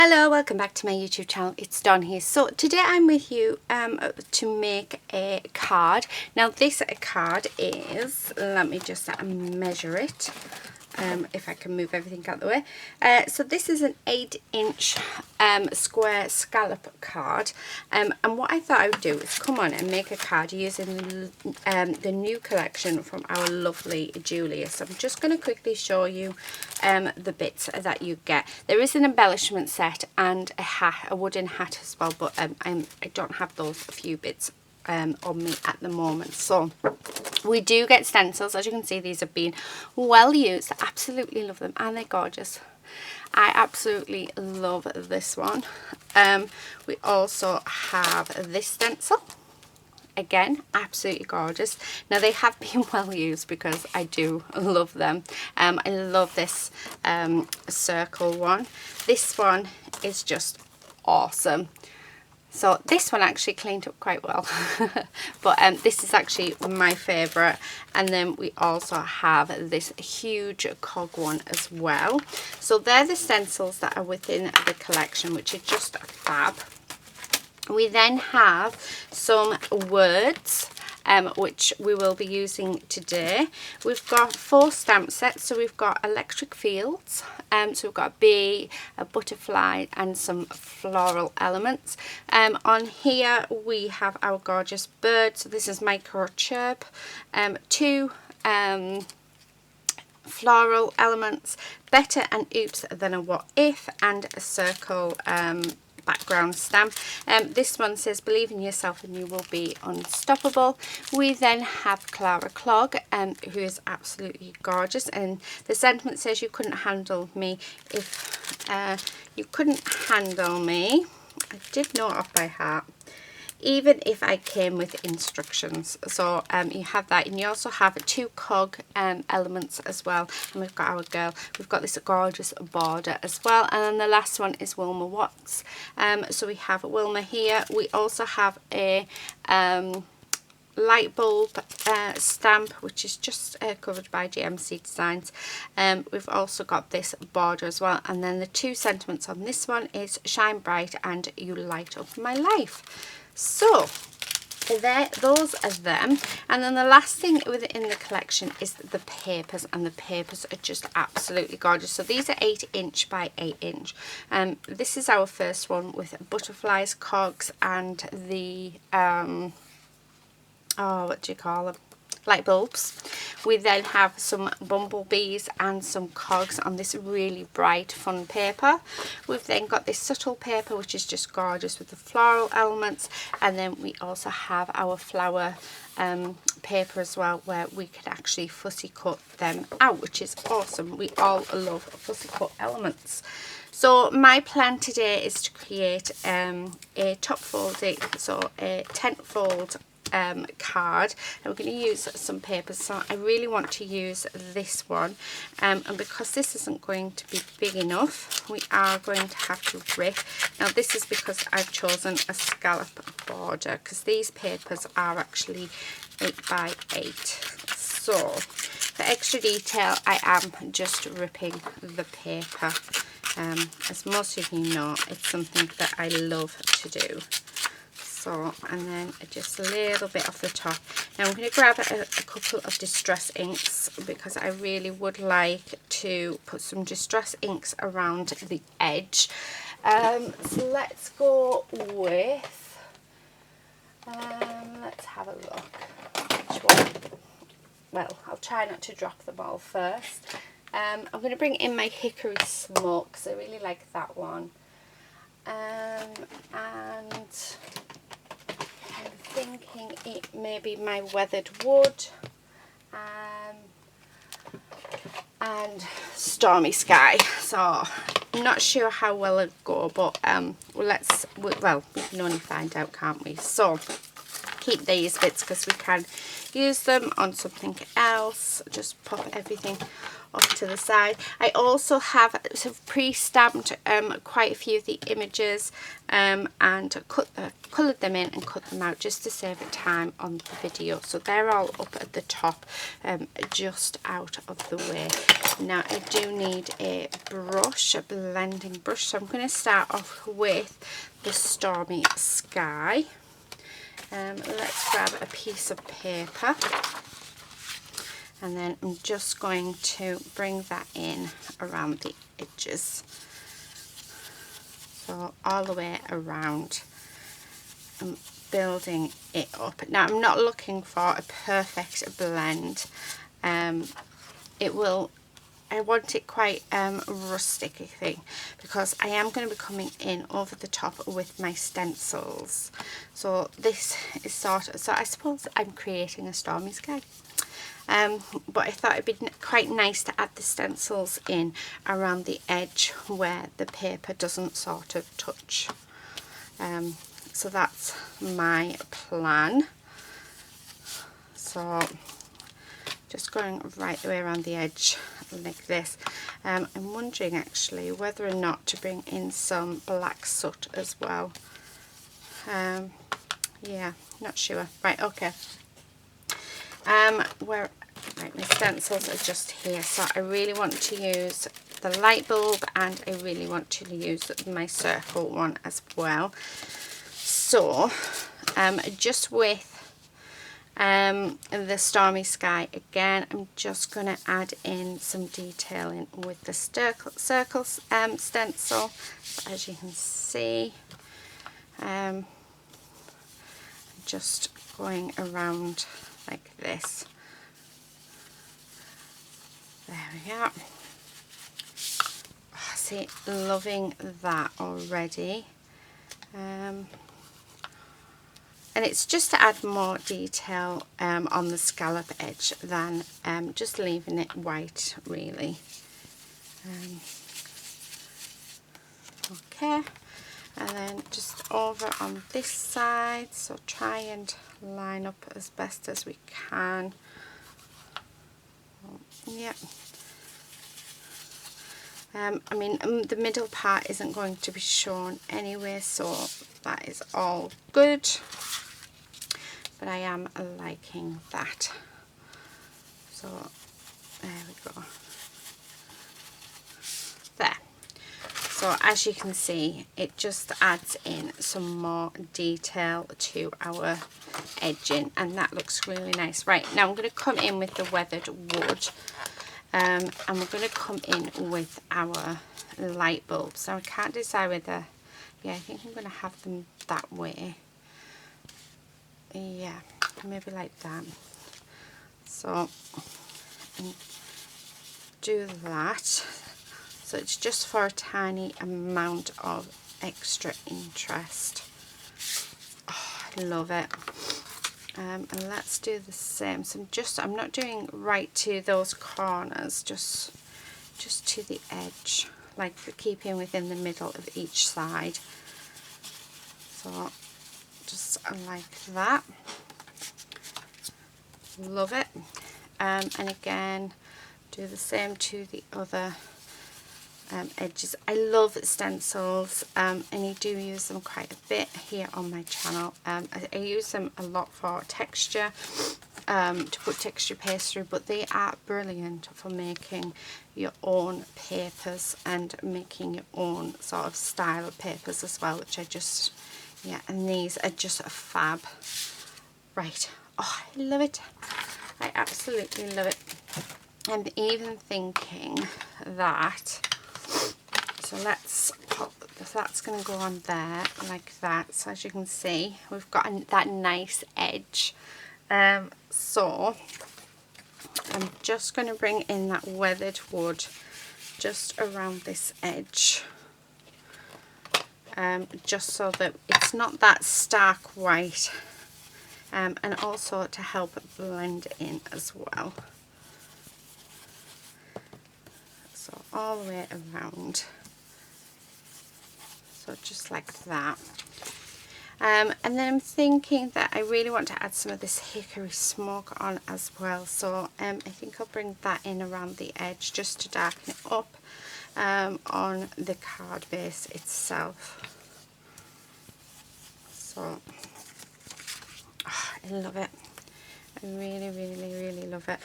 Hello, welcome back to my YouTube channel. It's Dawn here. So today I'm with you to make a card. Now this card is, let me just measure it, if I can move everything out the way. So this is an 8-inch square scallop card, and what I thought I would do is come on and make a card using the new collection from our lovely Julia. So I'm just going to quickly show you the bits that you get. There is an embellishment set and a hat, a wooden hat as well, but I don't have those few bits on me at the moment. So we do get stencils. As you can see, these have been well used. I absolutely love them and they're gorgeous. I absolutely love this one. We also have this stencil. Again, absolutely gorgeous. Now they have been well used because I do love them. I love this circle one. This one is just awesome. So this one actually cleaned up quite well. But this is actually my favourite. And then we also have this huge cog one as well. So they're the stencils that are within the collection, which are just fab. We then have some words, which we will be using today. We've got 4 stamp sets. So we've got electric fields, so we've got a bee, a butterfly and some floral elements. On here we have our gorgeous bird. So this is microchirp, 2 floral elements, better and oops than a what if, and a circle background stamp. This one says believe in yourself and you will be unstoppable. We then have Clara Clog, who is absolutely gorgeous, and the sentiment says you couldn't handle me if you couldn't handle me. I did know it off by heart, even if I came with instructions. So you have that, and you also have 2 cog elements as well. And we've got our girl, we've got this gorgeous border as well. And then the last one is Wilma Watts. So we have Wilma here. We also have a light bulb stamp, which is just covered by JMC Designs. We've also got this border as well, and then the 2 sentiments on this one is shine bright and you light up my life. So there, those are them. And then the last thing within the collection is the papers, and the papers are just absolutely gorgeous. So these are 8-inch by 8-inch. This is our first one with butterflies, cogs and the what do you call them, light bulbs. We then have some bumblebees and some cogs on this really bright fun paper. We've then got this subtle paper, which is just gorgeous with the floral elements, and then we also have our flower paper as well, where we can actually fussy cut them out, which is awesome. We all love fussy cut elements. So my plan today is to create a top folding, so a tent fold card, and we're going to use some papers. So I really want to use this one, and because this isn't going to be big enough, we are going to have to rip. Now this is because I've chosen a scallop border, because these papers are actually 8 by 8. So for extra detail I am just ripping the paper. As most of you know, it's something that I love to do. So, and then just a little bit off the top. Now I'm going to grab a couple of distress inks, because I really would like to put some distress inks around the edge. So let's go with, let's have a look. Which one? Well, I'll try not to drop them all first. I'm going to bring in my Hickory Smoke, because I really like that one. And I'm thinking it may be my Weathered Wood and Stormy Sky. So I'm not sure how well it'll go, but well, we can only find out, can't we? So keep these bits because we can use them on something else. Just pop everything off to the side. I also have sort of pre-stamped quite a few of the images and coloured them in and cut them out just to save time on the video. So they're all up at the top, just out of the way. Now I do need a brush, a blending brush. So I'm going to start off with the Stormy Sky. Let's grab a piece of paper. And then I'm just going to bring that in around the edges. So all the way around, I'm building it up. Now I'm not looking for a perfect blend. I want it quite rustic, I think, because I am going to be coming in over the top with my stencils. So this is so I suppose I'm creating a stormy sky. But I thought it'd be quite nice to add the stencils in around the edge where the paper doesn't sort of touch. So that's my plan. So just going right the way around the edge like this. I'm wondering actually whether or not to bring in some black soot as well. Yeah, not sure. Right, okay. Right, my stencils are just here, so I really want to use the light bulb and I really want to use my circle one as well. So just with the Stormy Sky again, I'm just going to add in some detailing with the circle stencil. So as you can see, just going around like this. There we go. Oh, see, loving that already. And it's just to add more detail on the scallop edge than just leaving it white, really. Okay, and then just over on this side, so try and line up as best as we can. Yep. I mean, the middle part isn't going to be shown anyway, so that is all good. But I am liking that. So there we go. There. So as you can see, it just adds in some more detail to our edging, and that looks really nice. Right, now I'm going to come in with the weathered wood, and we're going to come in with our light bulbs. Now I can't decide whether, yeah, I think I'm going to have them that way. Yeah, maybe like that. So do that. So it's just for a tiny amount of extra interest. Oh, I love it. And let's do the same. So I'm not doing right to those corners, just to the edge, like keeping within the middle of each side. So just like that. Love it. And again, do the same to the other edges. I love stencils, and I do use them quite a bit here on my channel. I use them a lot for texture, to put texture paste through, but they are brilliant for making your own papers and making your own sort of style of papers as well, which I just, yeah, and these are just a fab. Right, oh, I love it. I absolutely love it. I'm even thinking that, so let's pop, that's going to go on there like that. So as you can see, we've got that nice edge. So I'm just going to bring in that weathered wood just around this edge, just so that it's not that stark white, and also to help it blend in as well. So all the way around, so just like that. And then I'm thinking that I really want to add some of this hickory smoke on as well, so I think I'll bring that in around the edge just to darken it up on the card base itself. So I love it. I really, really, really love it.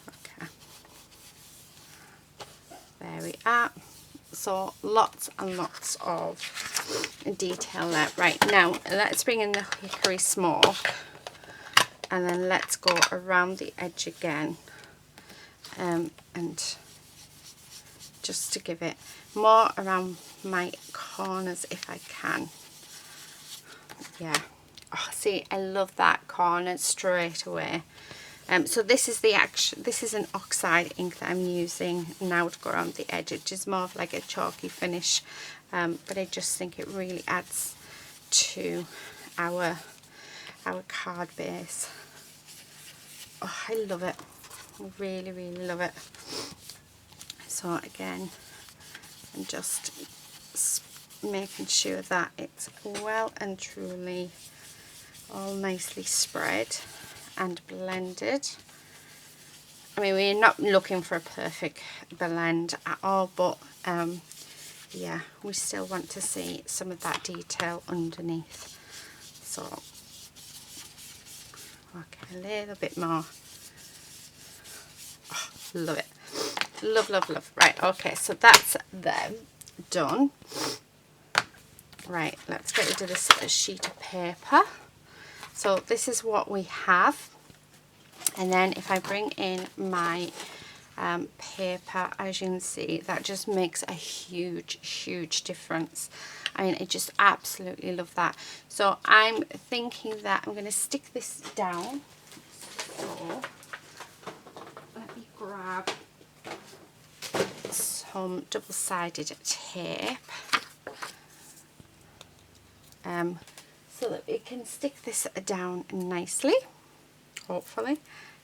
Okay, there we are. So lots and lots of detail there. Right, now let's bring in the hickory smoke, and then let's go around the edge again, and just to give it more around my corners if I can. Yeah, oh, see, I love that corner straight away. So this is an oxide ink that I'm using now to go around the edge. It is more of like a chalky finish, but I just think it really adds to our card base. Oh, I love it. I really, really love it. So again, I'm just making sure that it's well and truly all nicely spread and blended. I mean, we're not looking for a perfect blend at all, but yeah, we still want to see some of that detail underneath. So okay, a little bit more. Oh, love it. Love, love, love. Right, okay, so that's them done. Right, let's get rid of this sheet of paper. So this is what we have, and then if I bring in my paper, as you can see, that just makes a huge difference. I mean, I just absolutely love that. So I'm thinking that I'm going to stick this down. So let me grab some double-sided tape so that we can stick this down nicely, hopefully.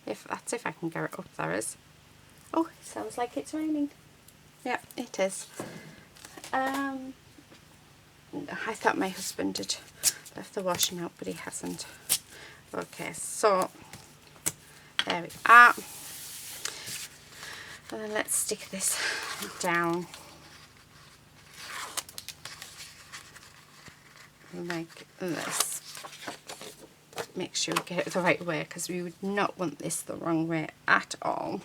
If I can get it up. There is. Oh, it sounds like it's raining. Yeah, it is. I thought my husband had left the washing out, but he hasn't. Okay, so there we are. And then let's stick this down like this. Make sure we get it the right way, because we would not want this the wrong way at all.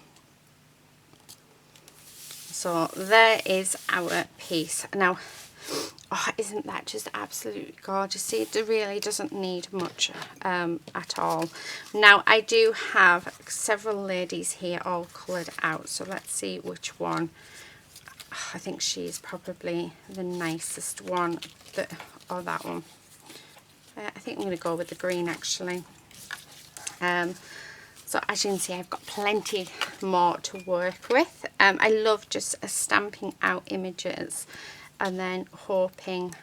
So there is our piece. Now, oh, isn't that just absolutely gorgeous? See, it really doesn't need much at all. Now, I do have several ladies here all coloured out, so let's see which one. I think she's probably the nicest one, or that one. I think I'm going to go with the green, actually. So as you can see, I've got plenty more to work with. I love just stamping out images and then hoping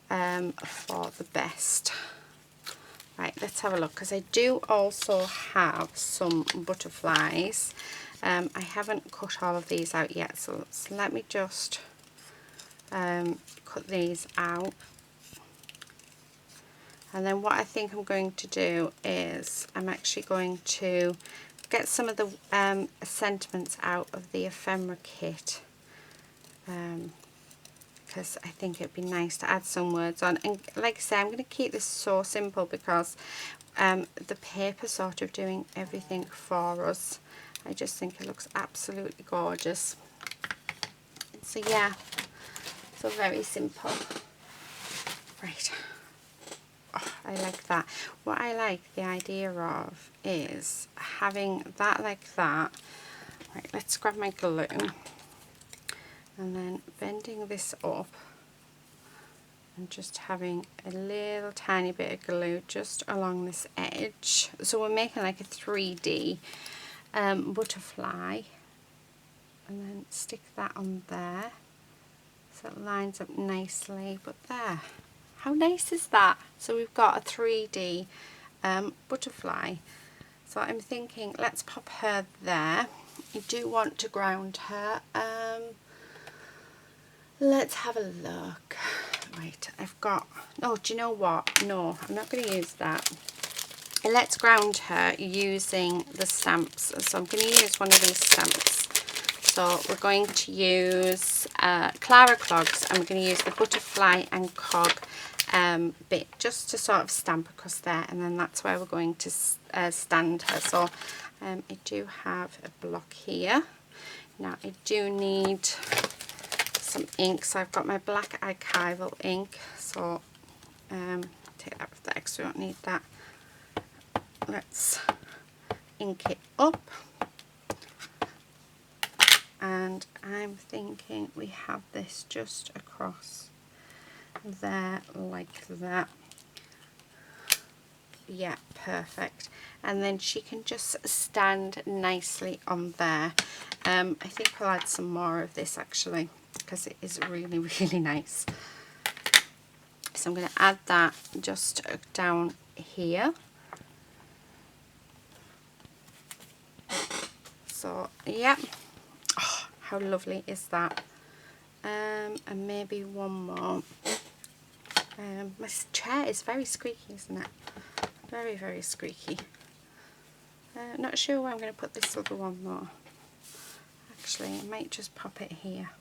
for the best. Right, let's have a look, because I do also have some butterflies. I haven't cut all of these out yet, so let me just cut these out. And then what I think I'm going to do is I'm actually going to get some of the sentiments out of the ephemera kit, because I think it'd be nice to add some words on. And like I say, I'm going to keep this so simple because the paper's sort of doing everything for us. I just think it looks absolutely gorgeous. So yeah, so very simple. Right. Oh, I like that. What I like the idea of is having that like that. Right, let's grab my glue and then bending this up and just having a little tiny bit of glue just along this edge. So we're making like a 3D butterfly, and then stick that on there so it lines up nicely. But there, how nice is that? So we've got a 3D butterfly. So I'm thinking, let's pop her there. You do want to ground her. Let's have a look. Right, I've got, oh, do you know what? No, I'm not going to use that. Let's ground her using the stamps. So I'm going to use one of these stamps. So we're going to use Clara Clogs, and we're going to use the butterfly and cog bit just to sort of stamp across there, and then that's where we're going to stand her. So I do have a block here. Now I do need some ink, so I've got my black archival ink, so take that with the extra, we don't need that. Let's ink it up, and I'm thinking we have this just across there like that. Yeah, perfect. And then she can just stand nicely on there. I think I'll add some more of this actually, because it is really, really nice. So I'm going to add that just down here. So yeah, oh, how lovely is that? And maybe one more. My chair is very squeaky, isn't it? Very, very squeaky. Not sure where I'm going to put this other one though. Actually, I might just pop it here,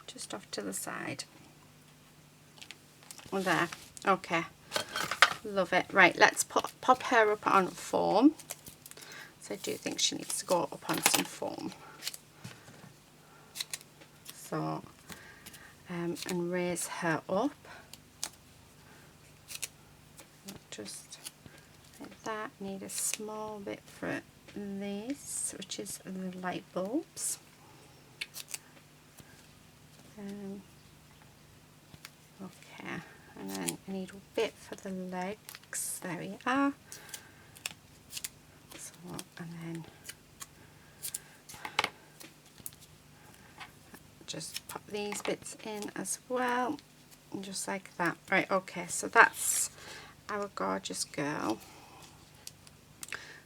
just off to the side. There. Okay. Love it. Right, let's pop her up on foam. So I do think she needs to go up on some foam. So, and raise her up. Just like that. Need a small bit for this, which is the light bulbs. Okay, and then I need a bit for the legs. There we are. So, and then just pop these bits in as well, just like that. Right, okay, so that's our gorgeous girl.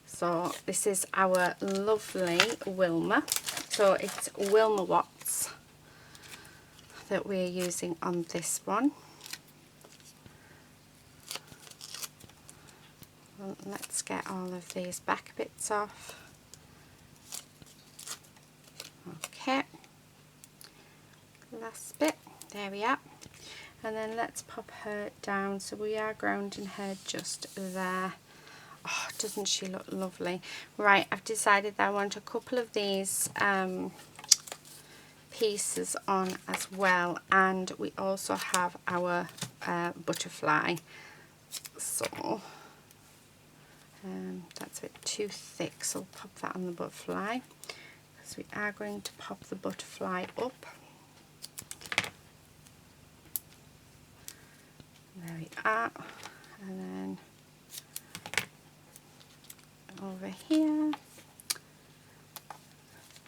So this is our lovely Wilma. So it's Wilma Watts that we're using on this one. Well, let's get all of these back bits off. Okay, last bit, there we are. And then let's pop her down. So we are grounding her just there. Oh, doesn't she look lovely? Right, I've decided that I want a couple of these pieces on as well, and we also have our butterfly. So that's a bit too thick, so we'll pop that on the butterfly, because we are going to pop the butterfly up. There we are. And then over here,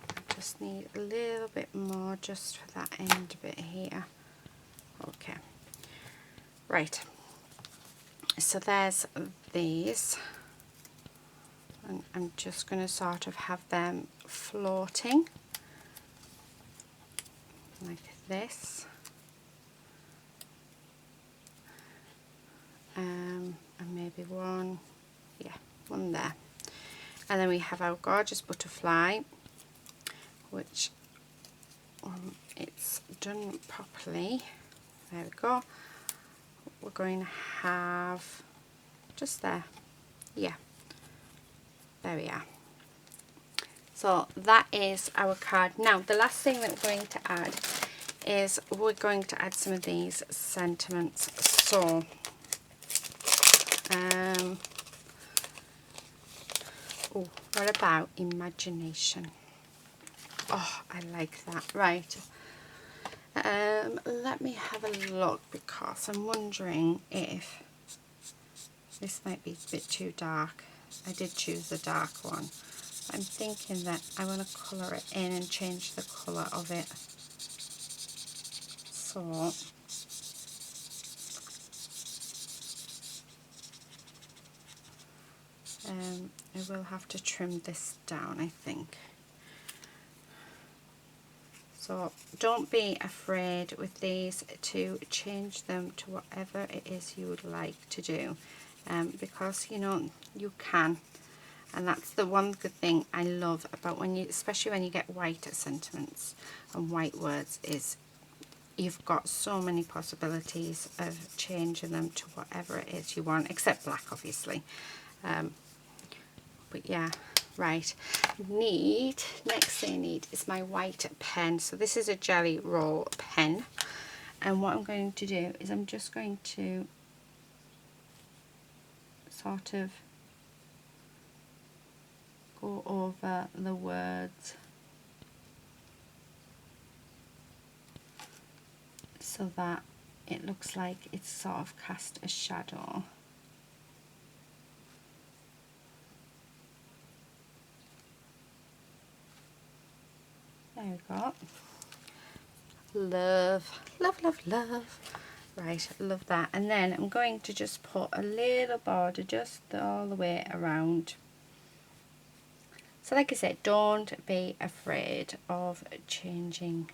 I just need a little bit more just for that end bit here. Okay, right, so there's these, and I'm just going to sort of have them floating like this, and maybe one, yeah, one there. And then we have our gorgeous butterfly, which it's done properly. There we go. We're going to have just there, yeah, there we are. So that is our card. Now the last thing that we're going to add is we're going to add some of these sentiments. So oh, what about imagination? Oh, I like that. Right, let me have a look, because I'm wondering if this might be a bit too dark. I did choose the dark one. I'm thinking that I want to colour it in and change the colour of it. So I will have to trim this down, I think. So don't be afraid with these to change them to whatever it is you would like to do, because you know you can. And that's the one good thing I love about when you, especially when you get white sentiments and white words, is you've got so many possibilities of changing them to whatever it is you want, except black obviously. But yeah, right. Next thing I need is my white pen. So this is a jelly roll pen, and what I'm going to do is I'm just going to sort of go over the words so that it looks like it's sort of cast a shadow. There we go. Love, love, love, love. Right, love that. And then I'm going to just put a little border just all the way around. So like I said, don't be afraid of changing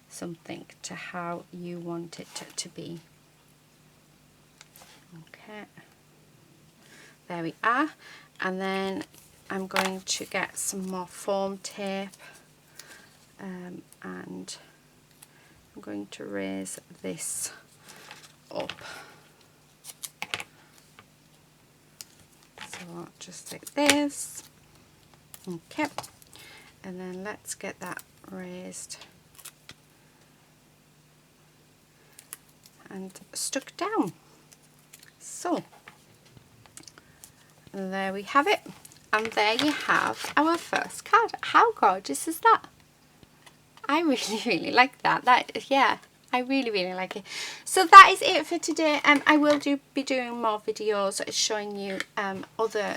something to how you want it to be. Okay, there we are. And then I'm going to get some more foam tape, and I'm going to raise this up. So just like this. Okay, and then let's get that raised and stuck down. So there we have it, and there you have our first card. How gorgeous is that? I really like that. Yeah, I really like it. So that is it for today. I will be doing more videos showing you other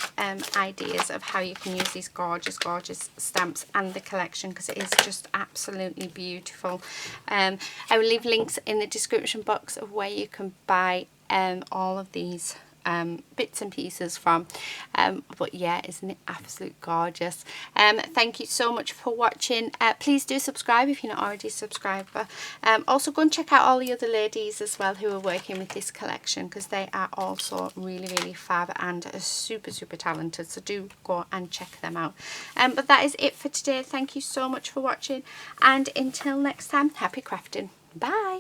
ideas of how you can use these gorgeous stamps and the collection, because it is just absolutely beautiful. I will leave links in the description box of where you can buy all of these bits and pieces from, but yeah, isn't it absolutely gorgeous? Thank you so much for watching. Please do subscribe if you're not already a subscriber. Also go and check out all the other ladies as well who are working with this collection, because they are also really fab and super talented, so do go and check them out. But that is it for today. Thank you so much for watching, and until next time, happy crafting. Bye.